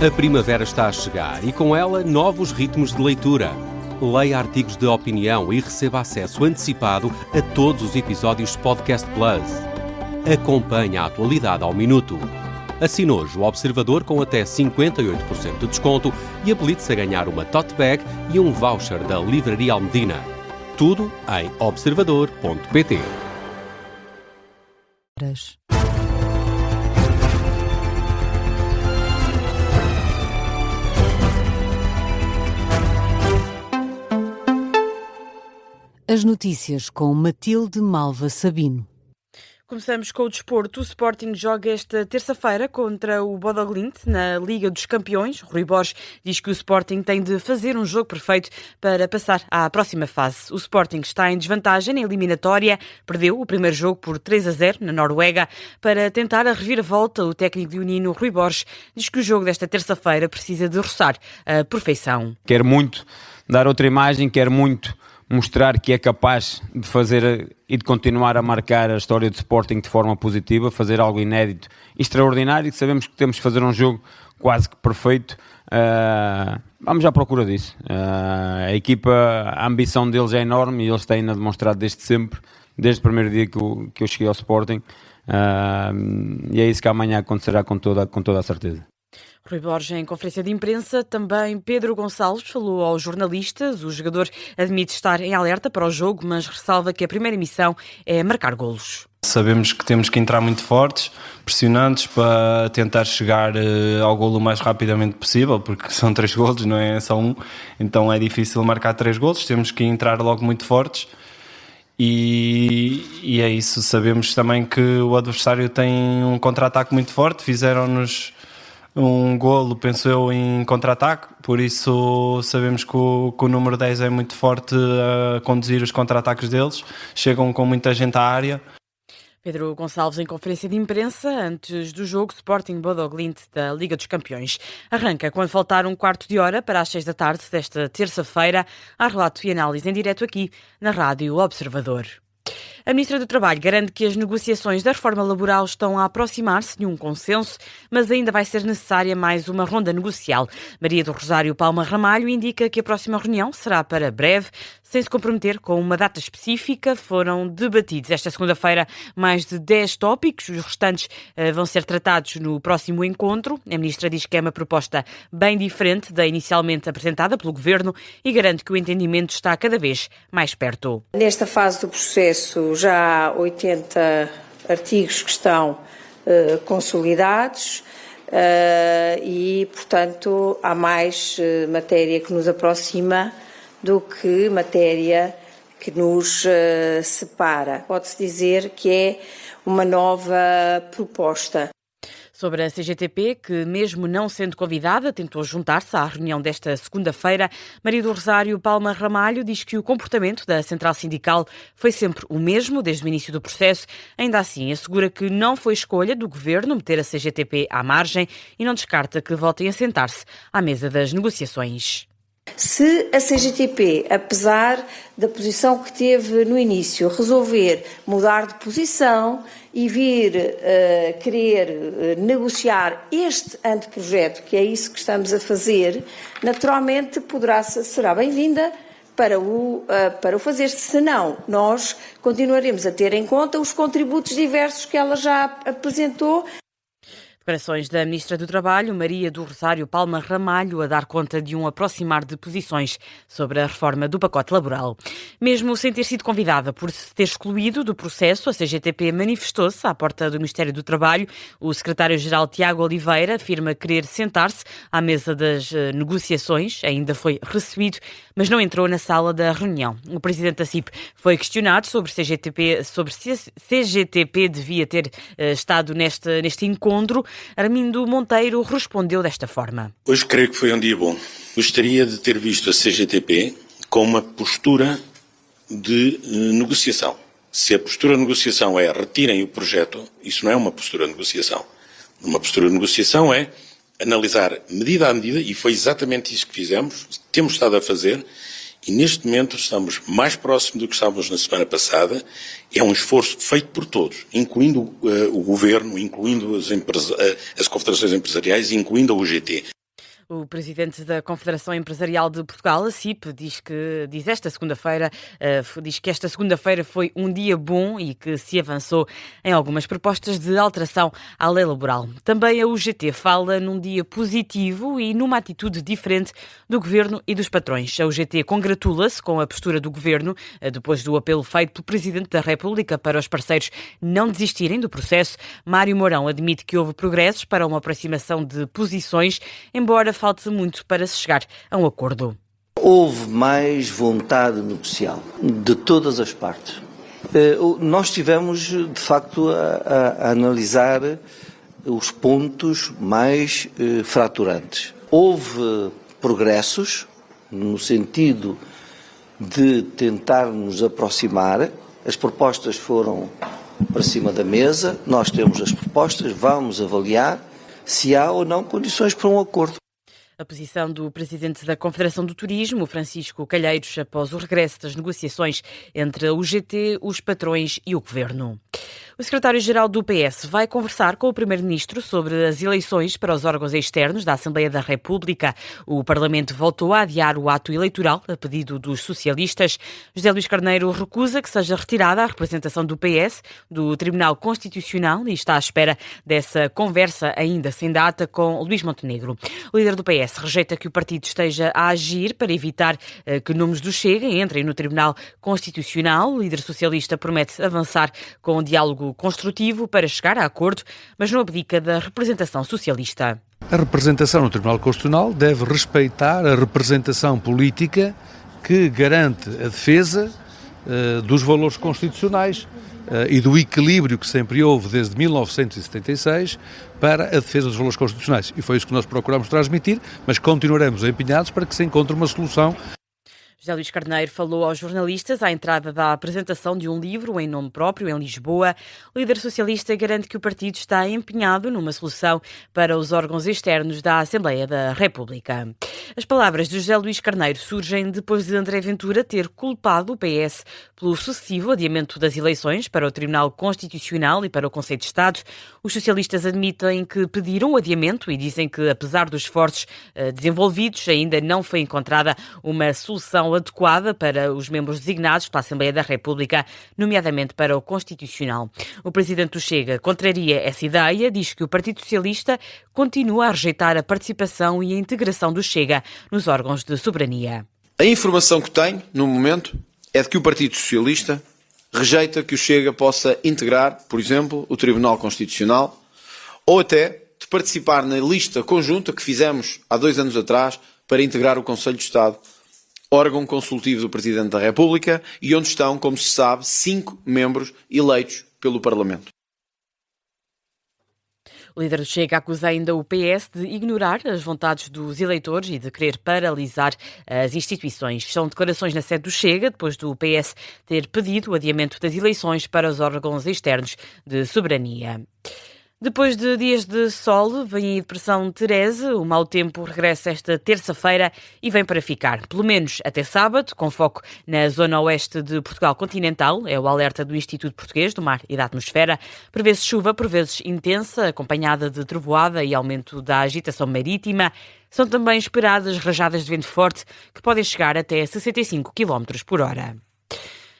A primavera está a chegar e com ela novos ritmos de leitura. Leia artigos de opinião e receba acesso antecipado a todos os episódios Podcast Plus. Acompanhe a atualidade ao minuto. Assine hoje o Observador com até 58% de desconto e habilite-se a ganhar uma tote bag e um voucher da Livraria Almedina. Tudo em observador.pt. As notícias com Matilde Malva Sabino. Começamos com o desporto. O Sporting joga esta terça-feira contra o Bodo Glimt na Liga dos Campeões. Rui Borges diz que o Sporting tem de fazer um jogo perfeito para passar à próxima fase. O Sporting está em desvantagem na eliminatória. Perdeu o primeiro jogo por 3-0 na Noruega. Para tentar a reviravolta, o técnico leonino Rui Borges diz que o jogo desta terça-feira precisa de roçar a perfeição. Quer muito dar outra imagem, quer muito mostrar que é capaz de fazer e de continuar a marcar a história do Sporting de forma positiva, fazer algo inédito e extraordinário, que sabemos que temos que fazer um jogo quase que perfeito. Vamos à procura disso. A equipa, a ambição deles é enorme e eles têm-na demonstrado desde sempre, desde o primeiro dia que eu cheguei ao Sporting, e é isso que amanhã acontecerá com toda a certeza. Rui Borges, em conferência de imprensa, também Pedro Gonçalves falou aos jornalistas. O jogador admite estar em alerta para o jogo, mas ressalva que a primeira missão é marcar golos. Sabemos que temos que entrar muito fortes, pressionantes, para tentar chegar ao golo o mais rapidamente possível, porque são 3 golos, não é só um, então é difícil marcar 3 golos, temos que entrar logo muito fortes. E é isso, sabemos também que o adversário tem um contra-ataque muito forte, fizeram-nos um golo, penso eu, em contra-ataque, por isso sabemos que o número 10 é muito forte a conduzir os contra-ataques deles, chegam com muita gente à área. Pedro Gonçalves em conferência de imprensa antes do jogo Sporting Bodo Glimt da Liga dos Campeões. Arranca quando faltar um quarto de hora para as 6 da tarde desta terça-feira. Há relato e análise em direto aqui na Rádio Observador. A Ministra do Trabalho garante que as negociações da reforma laboral estão a aproximar-se de um consenso, mas ainda vai ser necessária mais uma ronda negocial. Maria do Rosário Palma Ramalho indica que a próxima reunião será para breve, sem se comprometer com uma data específica. Foram debatidos esta segunda-feira mais de 10 tópicos, os restantes vão ser tratados no próximo encontro. A Ministra diz que é uma proposta bem diferente da inicialmente apresentada pelo Governo e garante que o entendimento está cada vez mais perto. Nesta fase do processo já há 80 artigos que estão consolidados e, portanto, há mais matéria que nos aproxima do que matéria que nos separa. Pode-se dizer que é uma nova proposta. Sobre a CGTP, que mesmo não sendo convidada, tentou juntar-se à reunião desta segunda-feira, Maria do Rosário Palma Ramalho diz que o comportamento da Central Sindical foi sempre o mesmo desde o início do processo. Ainda assim, assegura que não foi escolha do Governo meter a CGTP à margem e não descarta que voltem a sentar-se à mesa das negociações. Se a CGTP, apesar da posição que teve no início, resolver mudar de posição e vir querer negociar este anteprojeto, que é isso que estamos a fazer, naturalmente será bem-vinda para o fazer. Senão, nós continuaremos a ter em conta os contributos diversos que ela já apresentou. Declarações da Ministra do Trabalho, Maria do Rosário Palma Ramalho, a dar conta de um aproximar de posições sobre a reforma do pacote laboral. Mesmo sem ter sido convidada por se ter excluído do processo, a CGTP manifestou-se à porta do Ministério do Trabalho. O secretário-geral Tiago Oliveira afirma querer sentar-se à mesa das negociações. Ainda foi recebido, mas não entrou na sala da reunião. O presidente da CIP foi questionado sobre se a CGTP devia ter estado neste encontro. Armindo Monteiro respondeu desta forma. Hoje creio que foi um dia bom. Gostaria de ter visto a CGTP com uma postura de negociação. Se a postura de negociação é retirem o projeto, isso não é uma postura de negociação. Uma postura de negociação é analisar medida a medida, e foi exatamente isso que fizemos, temos estado a fazer, e neste momento estamos mais próximos do que estávamos na semana passada. É um esforço feito por todos, incluindo o Governo, incluindo as confederações empresariais, incluindo a UGT. O presidente da Confederação Empresarial de Portugal, a CIP, diz que esta segunda-feira foi um dia bom e que se avançou em algumas propostas de alteração à lei laboral. Também a UGT fala num dia positivo e numa atitude diferente do governo e dos patrões. A UGT congratula-se com a postura do governo depois do apelo feito pelo presidente da República para os parceiros não desistirem do processo. Mário Mourão admite que houve progressos para uma aproximação de posições, embora falte muito para se chegar a um acordo. Houve mais vontade negocial de todas as partes. Nós tivemos, de facto, a analisar os pontos mais fraturantes. Houve progressos no sentido de tentar nos aproximar. As propostas foram para cima da mesa, nós temos as propostas, vamos avaliar se há ou não condições para um acordo. A posição do presidente da Confederação do Turismo, Francisco Calheiros, após o regresso das negociações entre a UGT, os patrões e o governo. O secretário-geral do PS vai conversar com o primeiro-ministro sobre as eleições para os órgãos externos da Assembleia da República. O Parlamento voltou a adiar o ato eleitoral a pedido dos socialistas. José Luís Carneiro recusa que seja retirada a representação do PS do Tribunal Constitucional e está à espera dessa conversa ainda sem data com Luís Montenegro. O líder do PS rejeita que o partido esteja a agir para evitar que nomes do Chega entrem no Tribunal Constitucional. O líder socialista promete avançar com um diálogo construtivo para chegar a acordo, mas não abdica da representação socialista. A representação no Tribunal Constitucional deve respeitar a representação política que garante a defesa dos valores constitucionais e do equilíbrio que sempre houve desde 1976 para a defesa dos valores constitucionais. E foi isso que nós procuramos transmitir, mas continuaremos empenhados para que se encontre uma solução. José Luís Carneiro falou aos jornalistas à entrada da apresentação de um livro em nome próprio em Lisboa. O líder socialista garante que o partido está empenhado numa solução para os órgãos externos da Assembleia da República. As palavras de José Luís Carneiro surgem depois de André Ventura ter culpado o PS pelo sucessivo adiamento das eleições para o Tribunal Constitucional e para o Conselho de Estado. Os socialistas admitem que pediram o adiamento e dizem que, apesar dos esforços desenvolvidos, ainda não foi encontrada uma solução adequada para os membros designados pela Assembleia da República, nomeadamente para o Constitucional. O presidente do Chega contraria essa ideia, diz que o Partido Socialista continua a rejeitar a participação e a integração do Chega nos órgãos de soberania. A informação que tenho, no momento, é de que o Partido Socialista rejeita que o Chega possa integrar, por exemplo, o Tribunal Constitucional ou até de participar na lista conjunta que fizemos há 2 anos atrás para integrar o Conselho de Estado, órgão consultivo do Presidente da República e onde estão, como se sabe, 5 membros eleitos pelo Parlamento. O líder do Chega acusa ainda o PS de ignorar as vontades dos eleitores e de querer paralisar as instituições. São declarações na sede do Chega, depois do PS ter pedido o adiamento das eleições para os órgãos externos de soberania. Depois de dias de sol, vem a depressão Terese. O mau tempo regressa esta terça-feira e vem para ficar, pelo menos até sábado, com foco na zona oeste de Portugal continental. É o alerta do Instituto Português do Mar e da Atmosfera. Prevê-se chuva, por vezes intensa, acompanhada de trovoada e aumento da agitação marítima. São também esperadas rajadas de vento forte que podem chegar até 65 km por hora.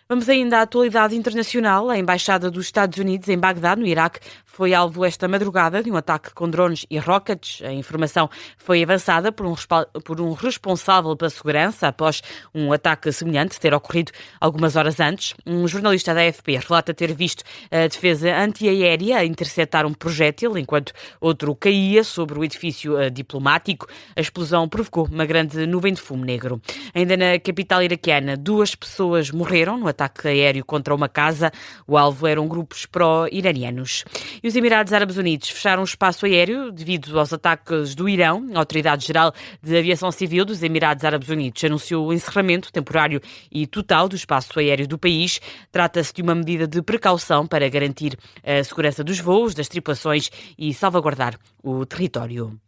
Vamos ainda à atualidade internacional. A Embaixada dos Estados Unidos em Bagdá, no Iraque, foi alvo esta madrugada de um ataque com drones e rockets. A informação foi avançada por um responsável pela segurança após um ataque semelhante ter ocorrido algumas horas antes. Um jornalista da AFP relata ter visto a defesa antiaérea a interceptar um projétil enquanto outro caía sobre o edifício diplomático. A explosão provocou uma grande nuvem de fumo negro. Ainda na capital iraquiana, 2 pessoas morreram no ataque aéreo contra uma casa. O alvo eram grupos pró-iranianos. E os Emirados Árabes Unidos fecharam o espaço aéreo devido aos ataques do Irão. A Autoridade-Geral de Aviação Civil dos Emirados Árabes Unidos anunciou o encerramento temporário e total do espaço aéreo do país. Trata-se de uma medida de precaução para garantir a segurança dos voos, das tripulações e salvaguardar o território.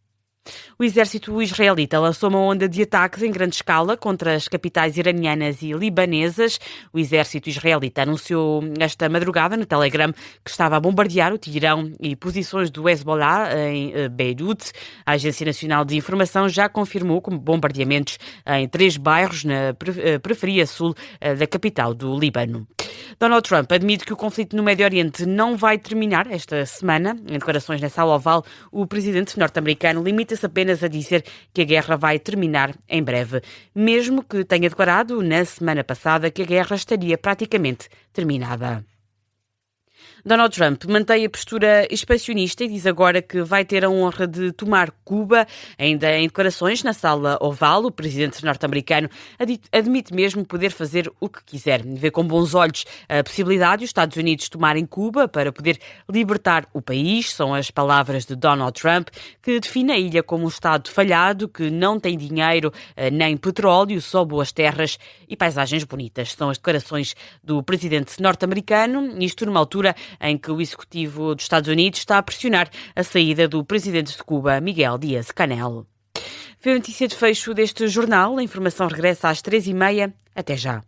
O exército israelita lançou uma onda de ataques em grande escala contra as capitais iranianas e libanesas. O exército israelita anunciou esta madrugada no Telegram que estava a bombardear o Teherão e posições do Hezbollah em Beirute. A Agência Nacional de Informação já confirmou bombardeamentos em 3 bairros na periferia sul da capital do Líbano. Donald Trump admite que o conflito no Médio Oriente não vai terminar esta semana. Em declarações na Sala Oval, o presidente norte-americano limita-se apenas a dizer que a guerra vai terminar em breve, mesmo que tenha declarado na semana passada que a guerra estaria praticamente terminada. Donald Trump mantém a postura expansionista e diz agora que vai ter a honra de tomar Cuba. Ainda em declarações na Sala Oval, o presidente norte-americano admite mesmo poder fazer o que quiser. Vê com bons olhos a possibilidade de os Estados Unidos tomarem Cuba para poder libertar o país. São as palavras de Donald Trump, que define a ilha como um Estado falhado, que não tem dinheiro nem petróleo, só boas terras e paisagens bonitas. São as declarações do presidente norte-americano, isto numa altura em que o executivo dos Estados Unidos está a pressionar a saída do presidente de Cuba, Miguel Díaz-Canel. Foi a notícia de fecho deste jornal. A informação regressa às 3h30. Até já.